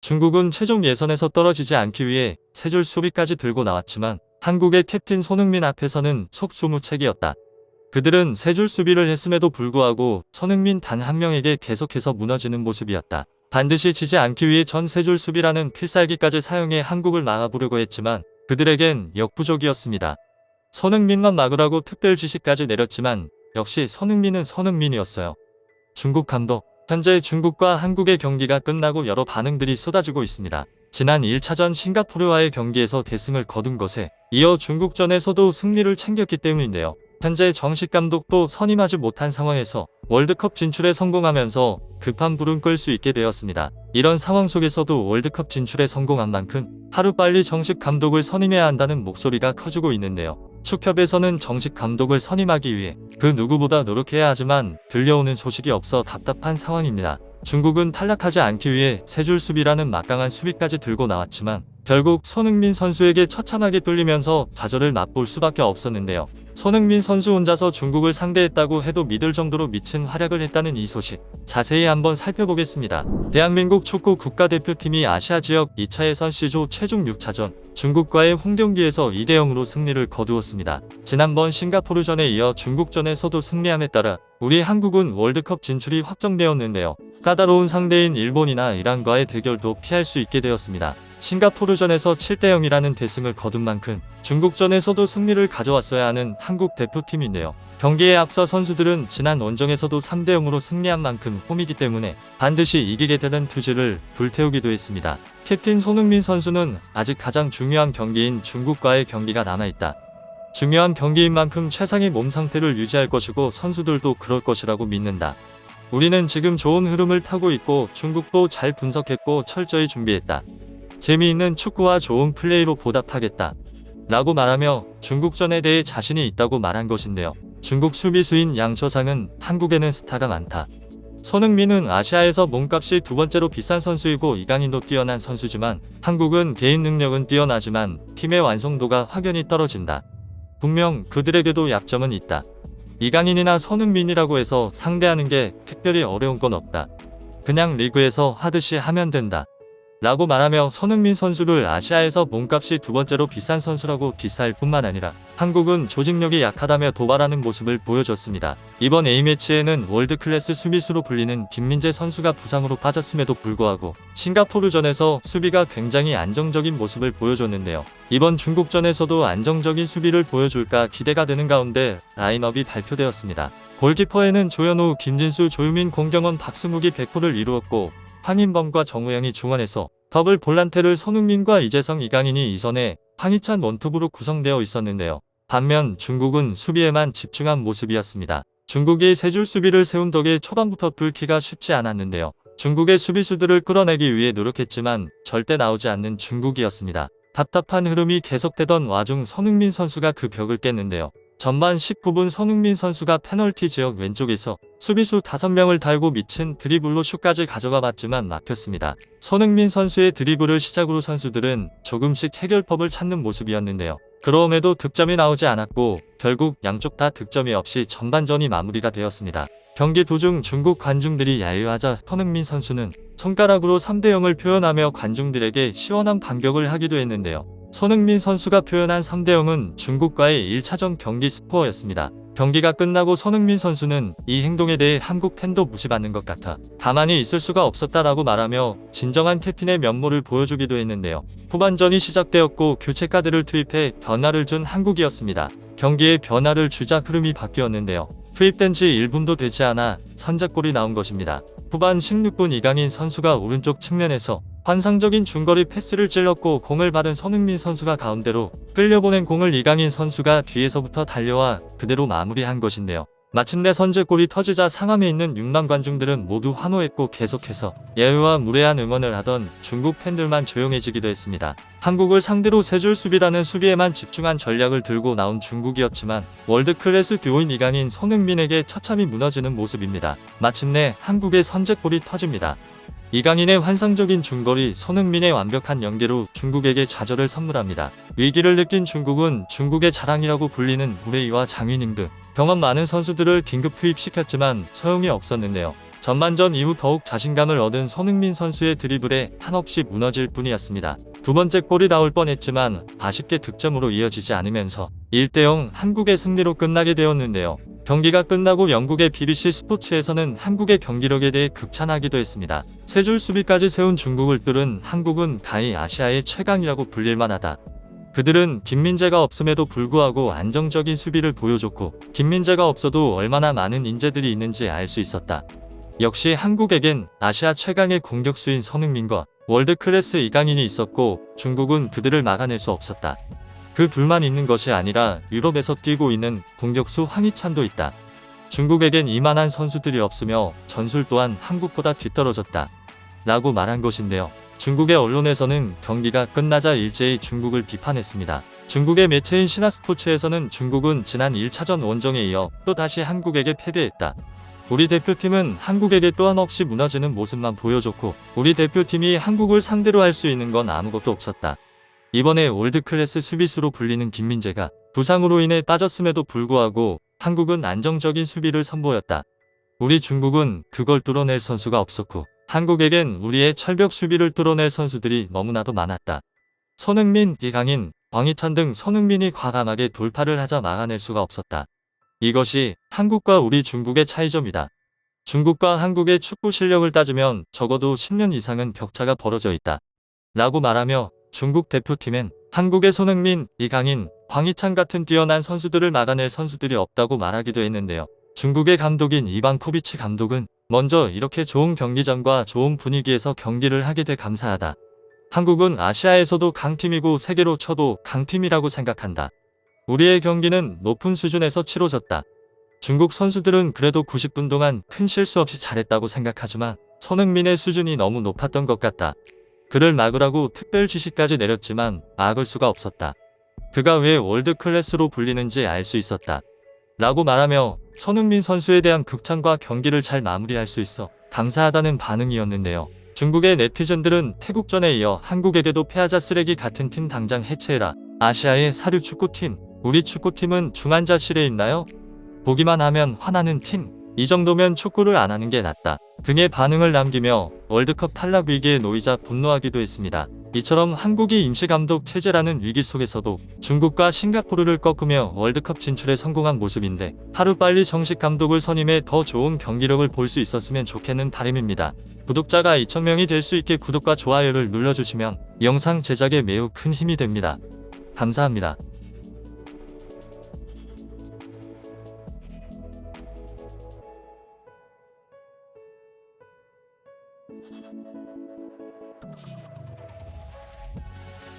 중국은 최종 예선에서 떨어지지 않기 위해 세 줄 수비까지 들고 나왔지만 한국의 캡틴 손흥민 앞에서는 속수무책이었다. 그들은 세 줄 수비를 했음에도 불구하고 손흥민 단 한 명에게 계속해서 무너지는 모습이었다. 반드시 지지 않기 위해 전 세 줄 수비라는 필살기까지 사용해 한국을 막아보려고 했지만 그들에겐 역부족이었습니다. 손흥민만 막으라고 특별 지시까지 내렸지만 역시 손흥민은 손흥민이었어요. 중국 감독. 현재 중국과 한국의 경기가 끝나고 여러 반응들이 쏟아지고 있습니다. 지난 1차전 싱가포르와의 경기에서 대승을 거둔 것에 이어 중국전에서도 승리를 챙겼기 때문인데요. 현재 정식 감독도 선임하지 못한 상황에서 월드컵 진출에 성공하면서 급한 불은 끌 수 있게 되었습니다. 이런 상황 속에서도 월드컵 진출에 성공한 만큼 하루빨리 정식 감독을 선임해야 한다는 목소리가 커지고 있는데요. 축협에서는 정식 감독을 선임하기 위해 그 누구보다 노력해야 하지만 들려오는 소식이 없어 답답한 상황입니다. 중국은 탈락하지 않기 위해 세 줄 수비라는 막강한 수비까지 들고 나왔지만 결국 손흥민 선수에게 처참하게 뚫리면서 좌절을 맛볼 수밖에 없었는데요. 손흥민 선수 혼자서 중국을 상대했다고 해도 믿을 정도로 미친 활약을 했다는 이 소식 자세히 한번 살펴보겠습니다. 대한민국 축구 국가대표팀이 아시아 지역 2차 예선 C조 최종 6차전 중국과의 홈경기에서 2대0으로 승리를 거두었습니다. 지난번 싱가포르전에 이어 중국전에서도 승리함에 따라 우리 한국은 월드컵 진출이 확정되었는데요. 까다로운 상대인 일본이나 이란과의 대결도 피할 수 있게 되었습니다. 싱가포르전에서 7대0이라는 대승을 거둔 만큼 중국전에서도 승리를 가져왔어야 하는 한국 대표팀인데요. 경기에 앞서 선수들은 지난 원정에서도 3대0으로 승리한 만큼 홈이기 때문에 반드시 이기게 되는 투지를 불태우기도 했습니다. 캡틴 손흥민 선수는 아직 가장 중요한 경기인 중국과의 경기가 남아있다. 중요한 경기인 만큼 최상의 몸 상태를 유지할 것이고 선수들도 그럴 것이라고 믿는다. 우리는 지금 좋은 흐름을 타고 있고 중국도 잘 분석했고 철저히 준비했다. 재미있는 축구와 좋은 플레이로 보답하겠다. 라고 말하며 중국전에 대해 자신이 있다고 말한 것인데요. 중국 수비수인 양처상은 한국에는 스타가 많다. 손흥민은 아시아에서 몸값이 두 번째로 비싼 선수이고 이강인도 뛰어난 선수지만 한국은 개인 능력은 뛰어나지만 팀의 완성도가 확연히 떨어진다. 분명 그들에게도 약점은 있다. 이강인이나 손흥민이라고 해서 상대하는 게 특별히 어려운 건 없다. 그냥 리그에서 하듯이 하면 된다. 라고 말하며 손흥민 선수를 아시아에서 몸값이 두 번째로 비싼 선수라고 디스할 뿐만 아니라 한국은 조직력이 약하다며 도발하는 모습을 보여줬습니다. 이번 A매치에는 월드클래스 수비수로 불리는 김민재 선수가 부상으로 빠졌음에도 불구하고 싱가포르전에서 수비가 굉장히 안정적인 모습을 보여줬는데요. 이번 중국전에서도 안정적인 수비를 보여줄까 기대가 되는 가운데 라인업이 발표되었습니다. 골키퍼에는 조현우, 김진수, 조유민, 공경원, 박승욱이 백호를 이루었고 황인범과 정우영이 중원에서 더블 볼란테를 손흥민과 이재성, 이강인이 이선해 황희찬 원톱으로 구성되어 있었는데요. 반면 중국은 수비에만 집중한 모습이었습니다. 중국이 세 줄 수비를 세운 덕에 초반부터 뚫기가 쉽지 않았는데요. 중국의 수비수들을 끌어내기 위해 노력했지만 절대 나오지 않는 중국이었습니다. 답답한 흐름이 계속되던 와중 손흥민 선수가 그 벽을 깼는데요. 전반 19분 손흥민 선수가 페널티 지역 왼쪽에서 수비수 5명을 달고 미친 드리블로 슛까지 가져가 봤지만 막혔습니다. 손흥민 선수의 드리블을 시작으로 선수들은 조금씩 해결법을 찾는 모습이었는데요. 그럼에도 득점이 나오지 않았고 결국 양쪽 다 득점이 없이 전반전이 마무리가 되었습니다. 경기 도중 중국 관중들이 야유하자 손흥민 선수는 손가락으로 3대0을 표현하며 관중들에게 시원한 반격을 하기도 했는데요. 손흥민 선수가 표현한 3대0은 중국과의 1차전 경기 스코어였습니다. 경기가 끝나고 손흥민 선수는 이 행동에 대해 한국 팬도 무시받는 것 같아 가만히 있을 수가 없었다라고 말하며 진정한 캡틴의 면모를 보여주기도 했는데요. 후반전이 시작되었고 교체 카드를 투입해 변화를 준 한국이었습니다. 경기에 변화를 주자 흐름이 바뀌었는데요. 투입된 지 1분도 되지 않아 선제골이 나온 것입니다. 후반 16분 이강인 선수가 오른쪽 측면에서 환상적인 중거리 패스를 찔렀고 공을 받은 손흥민 선수가 가운데로 끌려보낸 공을 이강인 선수가 뒤에서부터 달려와 그대로 마무리한 것인데요. 마침내 선제골이 터지자 상암에 있는 6만 관중들은 모두 환호했고 계속해서 예우와 무례한 응원을 하던 중국 팬들만 조용해지기도 했습니다. 한국을 상대로 세 줄 수비라는 수비에만 집중한 전략을 들고 나온 중국이었지만 월드클래스 듀오인 이강인, 손흥민에게 처참히 무너지는 모습입니다. 마침내 한국의 선제골이 터집니다. 이강인의 환상적인 중거리, 손흥민의 완벽한 연계로 중국에게 좌절을 선물합니다. 위기를 느낀 중국은 중국의 자랑이라고 불리는 무레이와 장윤잉 등 경험 많은 선수들을 긴급 투입시켰지만 소용이 없었는데요. 전반전 이후 더욱 자신감을 얻은 손흥민 선수의 드리블에 한없이 무너질 뿐이었습니다. 두 번째 골이 나올 뻔했지만 아쉽게 득점으로 이어지지 않으면서 1대0 한국의 승리로 끝나게 되었는데요. 경기가 끝나고 영국의 BBC 스포츠에서는 한국의 경기력에 대해 극찬하기도 했습니다. 세 줄 수비까지 세운 중국을 뚫은 한국은 가히 아시아의 최강이라고 불릴만하다. 그들은 김민재가 없음에도 불구하고 안정적인 수비를 보여줬고 김민재가 없어도 얼마나 많은 인재들이 있는지 알 수 있었다. 역시 한국에겐 아시아 최강의 공격수인 손흥민과 월드클래스 이강인이 있었고 중국은 그들을 막아낼 수 없었다. 그 둘만 있는 것이 아니라 유럽에서 뛰고 있는 공격수 황희찬도 있다. 중국에겐 이만한 선수들이 없으며 전술 또한 한국보다 뒤떨어졌다. 라고 말한 것인데요. 중국의 언론에서는 경기가 끝나자 일제히 중국을 비판했습니다. 중국의 매체인 신화스포츠에서는 중국은 지난 1차전 원정에 이어 또다시 한국에게 패배했다. 우리 대표팀은 한국에게 또 한없이 무너지는 모습만 보여줬고 우리 대표팀이 한국을 상대로 할 수 있는 건 아무것도 없었다. 이번에 월드클래스 수비수로 불리는 김민재가 부상으로 인해 빠졌음에도 불구하고 한국은 안정적인 수비를 선보였다. 우리 중국은 그걸 뚫어낼 선수가 없었고 한국에겐 우리의 철벽 수비를 뚫어낼 선수들이 너무나도 많았다. 손흥민, 이강인, 황희찬 등 손흥민이 과감하게 돌파를 하자 막아낼 수가 없었다. 이것이 한국과 우리 중국의 차이점이다. 중국과 한국의 축구 실력을 따지면 적어도 10년 이상은 격차가 벌어져 있다. 라고 말하며 중국 대표팀엔 한국의 손흥민, 이강인, 황희찬 같은 뛰어난 선수들을 막아낼 선수들이 없다고 말하기도 했는데요. 중국의 감독인 이방코비치 감독은 먼저 이렇게 좋은 경기장과 좋은 분위기에서 경기를 하게 돼 감사하다. 한국은 아시아에서도 강팀이고 세계로 쳐도 강팀이라고 생각한다. 우리의 경기는 높은 수준에서 치러졌다. 중국 선수들은 그래도 90분 동안 큰 실수 없이 잘했다고 생각하지만 손흥민의 수준이 너무 높았던 것 같다. 그를 막으라고 특별 지시까지 내렸지만 막을 수가 없었다. 그가 왜 월드클래스로 불리는지 알 수 있었다. 라고 말하며 손흥민 선수에 대한 극찬과 경기를 잘 마무리할 수 있어 감사하다는 반응이었는데요. 중국의 네티즌들은 태국전에 이어 한국에게도 패하자 쓰레기 같은 팀 당장 해체해라. 아시아의 사류 축구팀, 우리 축구팀은 중환자실에 있나요? 보기만 하면 화나는 팀, 이 정도면 축구를 안 하는 게 낫다 등의 반응을 남기며 월드컵 탈락 위기에 놓이자 분노하기도 했습니다. 이처럼 한국이 임시감독 체제라는 위기 속에서도 중국과 싱가포르를 꺾으며 월드컵 진출에 성공한 모습인데 하루빨리 정식 감독을 선임해 더 좋은 경기력을 볼 수 있었으면 좋겠는 바람입니다. 구독자가 2,000명이 될 수 있게 구독과 좋아요를 눌러주시면 영상 제작에 매우 큰 힘이 됩니다. 감사합니다.